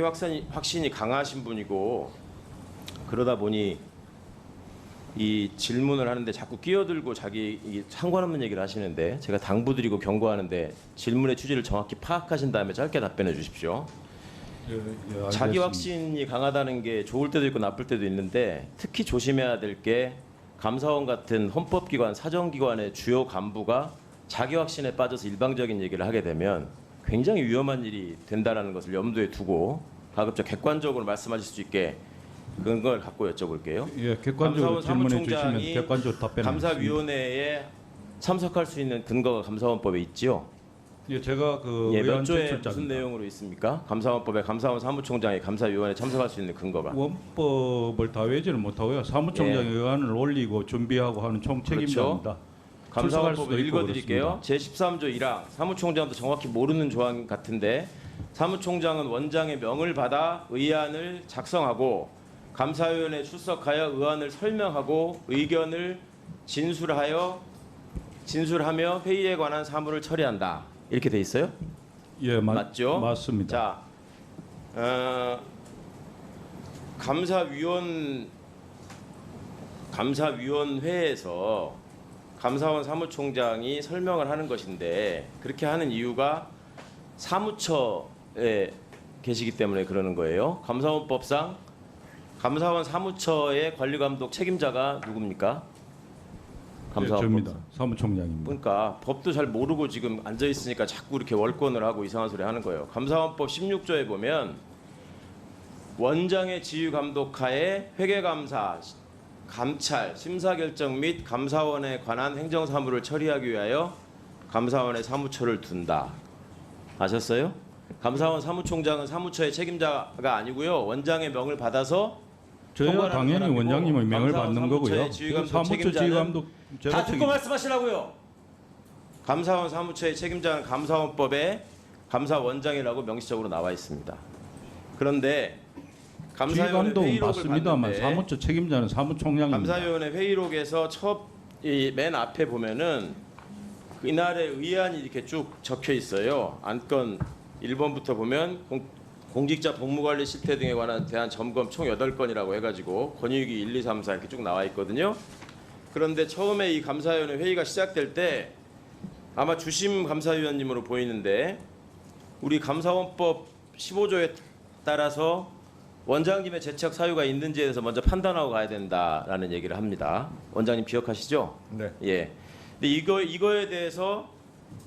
확신이 강하신 분이고 그러다 보니 이 질문을 하는데 자꾸 끼어들고 자기 상관없는 얘기를 하시는데 제가 당부드리고 경고하는데 질문의 취지를 정확히 파악하신 다음에 짧게 답변해 주십시오. 예, 자기 확신이 강하다는 게 좋을 때도 있고 나쁠 때도 있는데 특히 조심해야 될 게 감사원 같은 헌법기관, 사정기관의 주요 간부가 자기 확신에 빠져서 일방적인 얘기를 하게 되면 굉장히 위험한 일이 된다는 것을 염두에 두고 가급적 객관적으로 말씀하실 수 있게 그런 걸 갖고 여쭤볼게요. 예, 객관적으로 질문해 주시면 객관적으로 답변하겠습니다. 감사위원회에 참석할 수 있는 근거가 감사원법에 있지요. 예, 제가 그 몇 의원 조에 제출자입니다. 무슨 내용으로 있습니까? 감사원법에 감사원 사무총장이 감사위원회에 참석할 수 있는 근거가. 원법을 다 외지는 못하고요. 사무총장이 예. 의안을 올리고 준비하고 하는 총 책임자입니다. 그렇죠. 감사원법을 출석할 수도 있고 읽어드릴게요. 제13조 1항 사무총장도 정확히 모르는 조항 같은데 사무총장은 원장의 명을 받아 의안을 작성하고 감사위원회에 출석하여 의안을 설명하고 의견을 진술하며 회의에 관한 사무를 처리한다. 이렇게 돼 있어요? 예, 맞죠? 맞습니다. 자, 감사위원회에서 감사원 사무총장이 설명을 하는 것인데 그렇게 하는 이유가 사무처에 계시기 때문에 그러는 거예요. 감사원법상 감사원 사무처의 관리감독 책임자가 누굽니까? 예, 저입니다. 사무총장입니다. 그러니까 법도 잘 모르고 지금 앉아 있으니까 자꾸 이렇게 월권을 하고 이상한 소리 하는 거예요. 감사원법 16조에 보면 원장의 지휘 감독하에 회계감사, 감찰, 심사결정 및 감사원에 관한 행정사무를 처리하기 위하여 감사원의 사무처를 둔다. 아셨어요? 감사원 사무총장은 사무처의 책임자가 아니고요. 원장의 명을 받아서 저희가 당연히 원장님의 명을 받는 거고요. 사무처 지휘감독 다 듣고 말씀하시라고요. 감사원 사무처의 책임자는 감사원법에 감사원장이라고 명시적으로 나와 있습니다. 그런데 감사위원회 지휘감독은 회의록을 맞습니다만 봤는데 사무처 책임자는 사무총장입니다. 감사위원회 회의록에서 맨 앞에 보면은 이날의 의안이 이렇게 쭉 적혀 있어요. 안건 1번부터 보면 공직자 복무관리 실태 등에 관한 대한 점검 총 8건이라고 해가지고 권익위 1, 2, 3, 4 이렇게 쭉 나와 있거든요. 그런데 처음에 이 감사위원회 회의가 시작될 때 아마 주심 감사위원님으로 보이는데 우리 감사원법 15조에 따라서 원장님의 재척 사유가 있는지에 대해서 먼저 판단하고 가야 된다라는 얘기를 합니다. 원장님 기억하시죠? 네. 예. 근데 이거에 대해서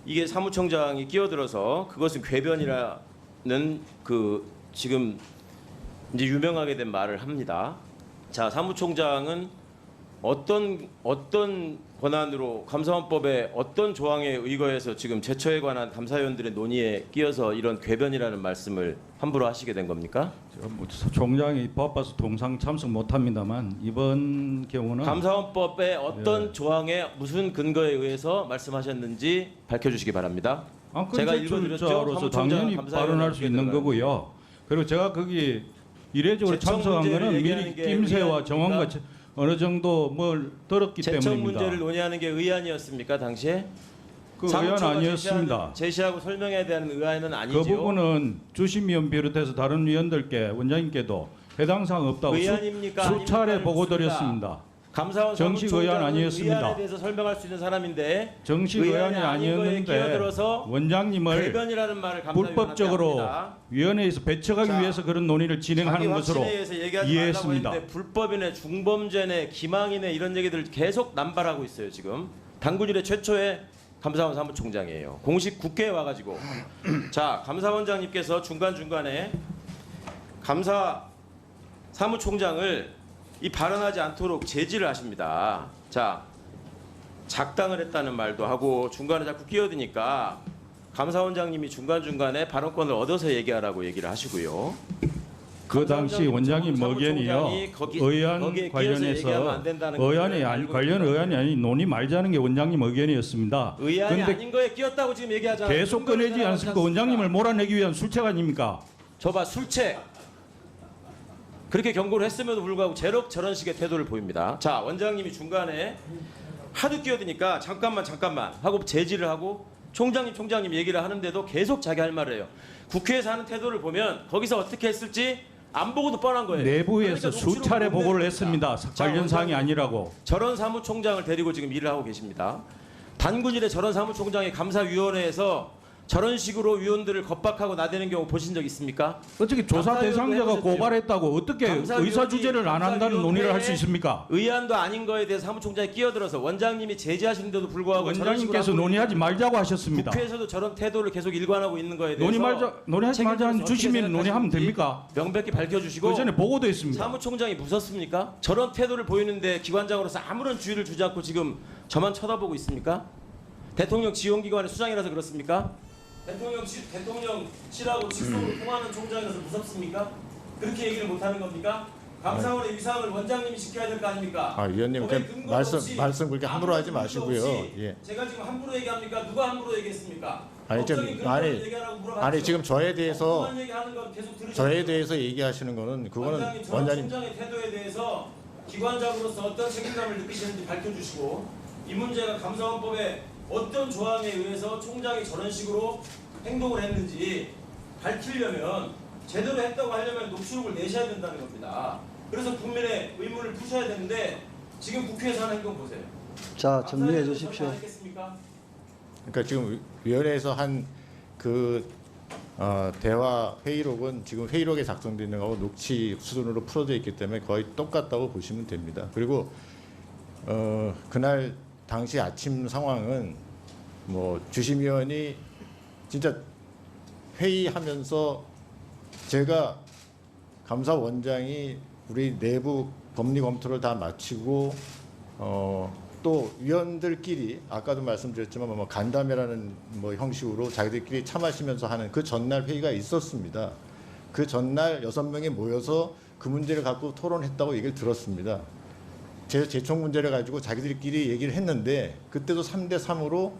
이게 사무총장이 끼어들어서 그것은 궤변이라는 그 지금 이제 유명하게 된 말을 합니다. 자, 사무총장은 어떤 권한으로 감사원법의 어떤 조항에 의거해서 지금 제처에 관한 감사위원들의 논의에 끼어서 이런 궤변이라는 말씀을 함부로 하시게 된 겁니까? 총장이 바빠서 동상 참석 못합니다만 이번 경우는 감사원법의 어떤 예. 조항에 무슨 근거에 의해서 말씀하셨는지 밝혀주시기 바랍니다. 제가 읽어드렸죠. 사무총장으로서 당연히 발언할 수 있는 거고요. 그리고 제가 거기 이례적으로 제청 참석한 문제를 거는 얘기하는 미리 게 낌새와 의안입니까? 정황과 어느 정도 뭘 들었기 제청 때문입니다. 문제를 논의하는 게 의안이었습니까 당시에? 그 의안 사무처가 아니었습니다. 제시하고 설명해야 되는 의안은 아니죠. 그 부분은 주심위원 비롯해서 다른 위원들께 원장님께도 해당 사항 없다고 의안입니까? 수차례 아닙니까? 보고 묻습니다. 드렸습니다. 감사원 정식 의안 사무총장은 아니었습니다. 의안에 대해서 설명할 수 있는 사람인데 정식 의안이 아닌 거에 아니었는데 끼어들어서 원장님을 궤변이라는 말을 불법적으로 합니다. 위원회에서 배척하기 자, 위해서 그런 논의를 진행하는 것으로 얘기하지 이해했습니다. 말라고 했는데 불법이네, 중범죄네, 기망이네 이런 얘기들 계속 남발하고 있어요 지금. 당군 이래 최초의 감사원 사무총장이에요. 공식 국회에 와가지고 자 감사원장님께서 중간중간에 감사 사무총장을 이 발언하지 않도록 제지를 하십니다. 자 작당을 했다는 말도 하고 중간에 자꾸 끼어드니까 감사원장님이 중간중간에 발언권을 얻어서 얘기하라고 얘기를 하시고요. 그 당시 원장님 의견이요. 의안 거기에 끼어서 관련해서 얘기하면 안 된다는 걸 알고 관련 있는 의안이 아니 논의 말자는 게 원장님 의견이었습니다. 의안이 그런데 아닌 거에 끼었다고 지금 얘기하잖아요. 계속 꺼내지 않습니까? 원장님을 몰아내기 위한 술책 아닙니까? 저봐 술책. 그렇게 경고를 했음에도 불구하고 저런 식의 태도를 보입니다. 자 원장님이 중간에 하도 끼어드니까 잠깐만 하고 제지를 하고 총장님 얘기를 하는데도 계속 자기 할 말을 해요. 국회에서 하는 태도를 보면 거기서 어떻게 했을지 안 보고도 뻔한 거예요. 내부에서 그러니까 수차례 녹취록을 보고를 보내는 했습니다. 겁니다. 자, 관련 사항이 원장님, 아니라고. 저런 사무총장을 데리고 지금 일을 하고 계십니다. 단군일의 저런 사무총장이 감사위원회에서 저런 식으로 위원들을 겁박하고 나대는 경우 보신 적 있습니까? 어떻게 조사 감사위원회 대상자가 해보셨죠? 고발했다고 어떻게 감사위원이 의사 주제를 안 한다는 논의를 할 수 감사위원회에 있습니까? 의안도 아닌 거에 대해서 사무총장이 끼어들어서 원장님이 제지하시는데도 불구하고 저런 식으로 원장님께서 하고 논의하지 말자고 하셨습니다. 국회에서도 저런 태도를 계속 일관하고 있는 거에 대해서 논의하지 말자는 책임져서 주시면 어떻게 논의하면 생각하시는지 됩니까? 명백히 밝혀주시고 그 전에 보고도 했습니다. 사무총장이 무섭습니까? 저런 태도를 보이는데 기관장으로서 아무런 주의를 주지 않고 지금 저만 쳐다보고 있습니까? 대통령 지원기관의 수장이라서 그렇습니까? 대통령실하고 직속으로 통하는 총장이라서 무섭습니까? 그렇게 얘기를 못하는 겁니까? 감사원의 위상을 원장님이 지켜야 될 거 아닙니까? 아, 위원님 법에 그 근거 말씀 없이 그렇게 함부로 하지 아무런 마시고요. 근거 없이 예. 제가 지금 함부로 얘기합니까? 누가 함부로 얘기했습니까? 아니, 좀- 법적인 근거를 아니, 얘기하라고 물어봤죠. 아니 지금 저에 대해서 엉뚱한 얘기하는 건 계속 들으셨죠? 저에 대해서 얘기하시는 거는 그거는 원장님, 저런 원장님 총장의 태도에 대해서 기관장으로서 어떤 책임감을 느끼시는지 밝혀주시고 이 문제가 감사원법에 어떤 조항에 의해서 총장이 저런 식으로 행동을 했는지 밝히려면 제대로 했다고 하려면 녹취록을 내셔야 된다는 겁니다. 그래서 국민의 의문을 푸셔야 되는데 지금 국회에서 하는 행동 보세요. 자, 정리해 주십시오. 안 했겠습니까? 그러니까 지금 위원회에서 한 그 대화 회의록은 지금 회의록에 작성되어 있는 거하고 녹취 수준으로 풀어져 있기 때문에 거의 똑같다고 보시면 됩니다. 그리고 그날 당시 아침 상황은 뭐 주심위원이 진짜 회의하면서 제가 감사원장이 우리 내부 법리 검토를 다 마치고 또 위원들끼리 아까도 말씀드렸지만 뭐 간담회라는 뭐 형식으로 자기들끼리 차 마시면서 하는 그 전날 회의가 있었습니다. 그 전날 6명이 모여서 그 문제를 갖고 토론했다고 얘기를 들었습니다. 재총 문제를 가지고 자기들끼리 얘기를 했는데 그때도 3대 3으로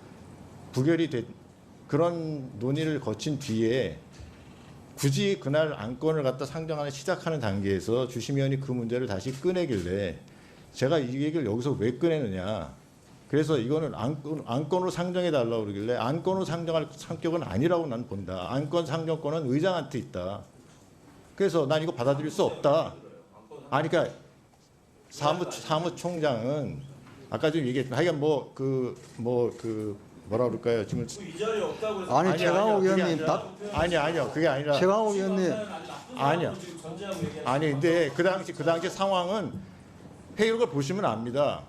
부결이 된 그런 논의를 거친 뒤에 굳이 그날 안건을 갖다 상정하는 시작하는 단계에서 주심위원이 그 문제를 다시 꺼내길래 제가 이 얘기를 여기서 왜 꺼내느냐. 그래서 이거는 안건으로 상정해 달라고 그러길래 안건으로 상정할 성격은 아니라고 난 본다. 안건 상정권은 의장한테 있다. 그래서 난 이거 받아들일 수 없다. 아니 그러니까 사무총장은 아까 좀 얘기했지만 하여간 뭐라 그럴까요? 지금 이 자리에 없다고 해서 아니, 아니요, 최강욱 그게 위원님 아니라- 답, 아니요 그게 아니라 최강욱 위원님 아니요. 아니 근데 그 당시 상황은 회의록을 보시면 압니다.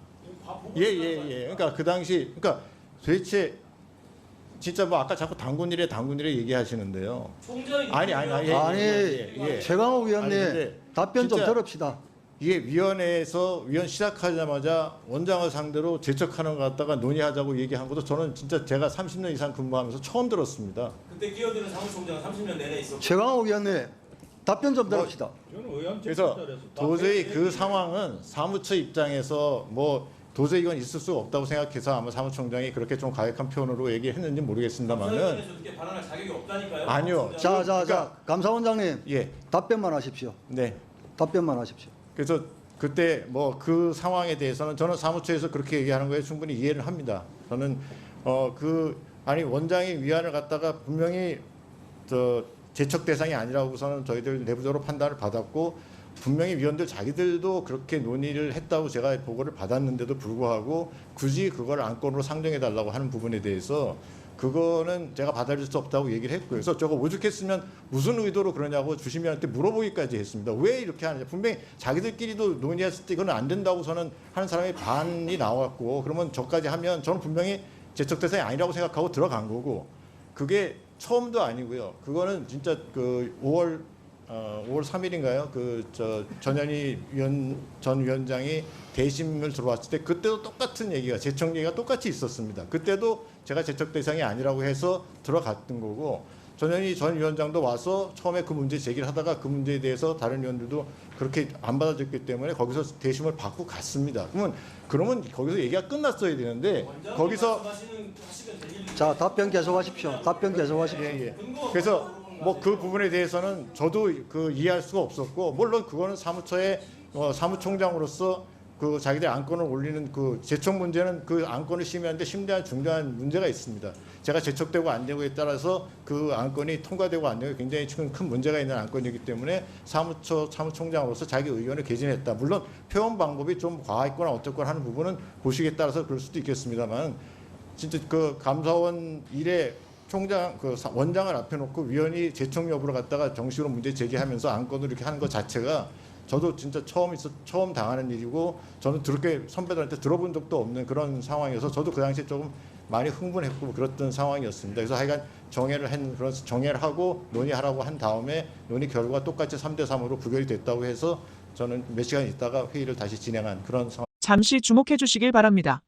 예. 그러니까 그 당시 그러니까 도대체 진짜 뭐 아까 자꾸 당군일에 얘기하시는데요. 아니. 예. 최강욱 위원님 아니, 근데 답변 좀 진짜 들읍시다. 이게 위원회에서 위원 시작하자마자 원장을 상대로 재척하는 것 갖다가 논의하자고 얘기한 것도 저는 진짜 제가 30년 이상 근무하면서 처음 들었습니다. 그때 끼어드는 사무총장은 30년 내내 있었고 최강욱 위원님 답변 좀 들읍시다. 그래서 도저히 그 상황은 사무처 입장에서 뭐 도저히 이건 있을 수가 없다고 생각해서 아마 사무총장이 그렇게 좀 가혹한 표현으로 얘기했는지 모르겠습니다만은 감사위원회에서 그렇게 발언할 자격이 없다니까요. 아니요. 자, 그러니까- 감사원장님 예, 답변만 하십시오. 네. 답변만 하십시오. 그래서 그때 뭐 그 상황에 대해서는 저는 사무처에서 그렇게 얘기하는 거에 충분히 이해를 합니다. 저는 아니 원장이 위안을 갖다가 분명히 재척 대상이 아니라고서는 저희들 내부적으로 판단을 받았고 분명히 위원들 자기들도 그렇게 논의를 했다고 제가 보고를 받았는데도 불구하고 굳이 그걸 안건으로 상정해 달라고 하는 부분에 대해서 그거는 제가 받아들일 수 없다고 얘기를 했고요. 그래서 저거 오죽했으면 무슨 의도로 그러냐고 주심위원한테 물어보기까지 했습니다. 왜 이렇게 하느냐. 분명히 자기들끼리도 논의했을 때 이건 안 된다고 저는 하는 사람이 반이 나왔고 그러면 저까지 하면 저는 분명히 재척 대상이 아니라고 생각하고 들어간 거고 그게 처음도 아니고요. 그거는 진짜 그 5월 3일인가요? 전현희 전 위원장이 대심을 들어왔을 때 그때도 똑같은 얘기가 재척 얘기가 똑같이 있었습니다. 그때도 제가 재척 대상이 아니라고 해서 들어갔던 거고 전현희 전 위원장도 와서 처음에 그 문제 제기를 하다가 그 문제에 대해서 다른 위원들도 그렇게 안 받아줬기 때문에 거기서 대심을 받고 갔습니다. 그러면 거기서 얘기가 끝났어야 되는데 거기서 자, 답변 계속하십시오. 답변 계속하십시오. 예. 그래서 뭐 그 부분에 대해서는 저도 그 이해할 수가 없었고 물론 그거는 사무처의 사무총장으로서 그 자기들 안건을 올리는 그 제촉 문제는 그 안건을 심의하는데 심대한 중대한 문제가 있습니다. 제가 제촉되고 안 되고에 따라서 그 안건이 통과되고 안 되고 굉장히 지금 큰 문제가 있는 안건이기 때문에 사무총장으로서 자기 의견을 개진했다. 물론 표현 방법이 좀 과했거나 어떻거나 하는 부분은 보시기에 따라서 그럴 수도 있겠습니다만 진짜 그 감사원 일에 총장 그 원장을 앞에 놓고 위원이 제청 여부를 갖다가 정식으로 문제 제기하면서 안건을 이렇게 하는 것 자체가 저도 진짜 처음 당하는 일이고 저는 그렇게 선배들한테 들어본 적도 없는 그런 상황이어서 저도 그 당시에 조금 많이 흥분했고 그랬던 상황이었습니다. 그래서 하여간 정회를 하고 논의하라고 한 다음에 논의 결과가 똑같이 3대3으로 부결이 됐다고 해서 저는 몇 시간 있다가 회의를 다시 진행한 그런 상황. 잠시 주목해 주시길 바랍니다.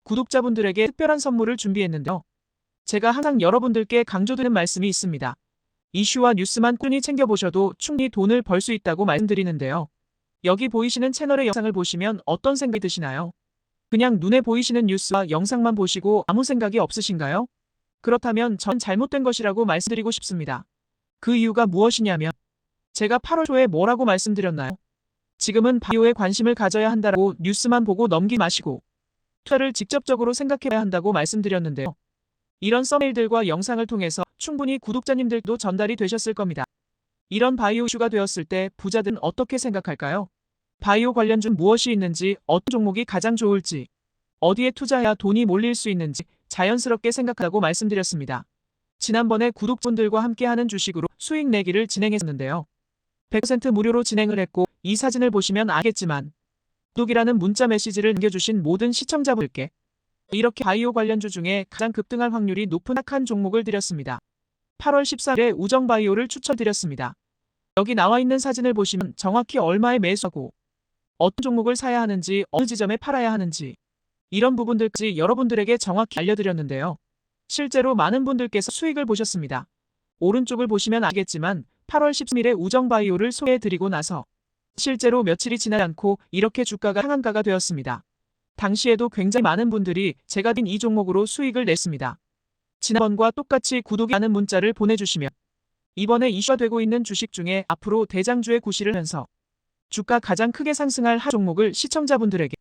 구독자분들에게 특별한 선물을 준비했는데요. 제가 항상 여러분들께 강조드리는 말씀이 있습니다. 이슈와 뉴스만 꾸준히 챙겨보셔도 충분히 돈을 벌 수 있다고 말씀드리는데요. 여기 보이시는 채널의 영상을 보시면 어떤 생각이 드시나요? 그냥 눈에 보이시는 뉴스와 영상만 보시고 아무 생각이 없으신가요? 그렇다면 전 잘못된 것이라고 말씀드리고 싶습니다. 그 이유가 무엇이냐면 제가 8월 초에 뭐라고 말씀드렸나요? 지금은 바이오에 관심을 가져야 한다고 뉴스만 보고 넘기지 마시고 투자를 직접적으로 생각해야 한다고 말씀드렸는데요. 이런 썸네일들과 영상을 통해서 충분히 구독자님들도 전달이 되셨을 겁니다. 이런 바이오 이슈가 되었을 때 부자들은 어떻게 생각할까요? 바이오 관련주 무엇이 있는지, 어떤 종목이 가장 좋을지, 어디에 투자해야 돈이 몰릴 수 있는지 자연스럽게 생각하라고 말씀드렸습니다. 지난번에 구독자분들과 함께하는 주식으로 수익 내기를 진행했었는데요. 100% 무료로 진행을 했고 이 사진을 보시면 알겠지만 구독이라는 문자 메시지를 남겨주신 모든 시청자분들께 이렇게 바이오 관련주 중에 가장 급등할 확률이 높은 한 종목을 드렸습니다. 8월 14일에 우정바이오를 추천드렸습니다. 여기 나와 있는 사진을 보시면 정확히 얼마에 매수하고 어떤 종목을 사야 하는지 어느 지점에 팔아야 하는지 이런 부분들까지 여러분들에게 정확히 알려드렸는데요. 실제로 많은 분들께서 수익을 보셨습니다. 오른쪽을 보시면 알겠지만 8월 13일에 우정바이오를 소개해드리고 나서 실제로 며칠이 지나지 않고 이렇게 주가가 상한가가 되었습니다. 당시에도 굉장히 많은 분들이 제가 든 이 종목으로 수익을 냈습니다. 지난번과 똑같이 구독이라는 문자를 보내주시면 이번에 이슈가 되고 있는 주식 중에 앞으로 대장주의 구실을 하면서 주가 가장 크게 상승할 한 종목을 시청자분들에게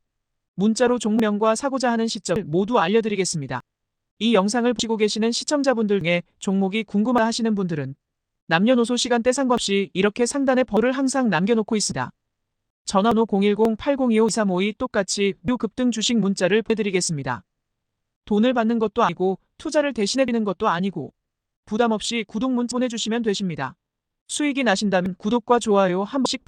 문자로 종목명과 사고자 하는 시점을 모두 알려드리겠습니다. 이 영상을 보시고 계시는 시청자분들 중에 종목이 궁금하 하시는 분들은 남녀노소 시간대 상관없이 이렇게 상단에 번호를 항상 남겨놓고 있습니다. 전화번호 010-8025-2352 똑같이 무료 급등 주식 문자를 보내드리겠습니다. 돈을 받는 것도 아니고 투자를 대신해드리는 것도 아니고 부담 없이 구독 문자 보내주시면 되십니다. 수익이 나신다면 구독과 좋아요 한 번씩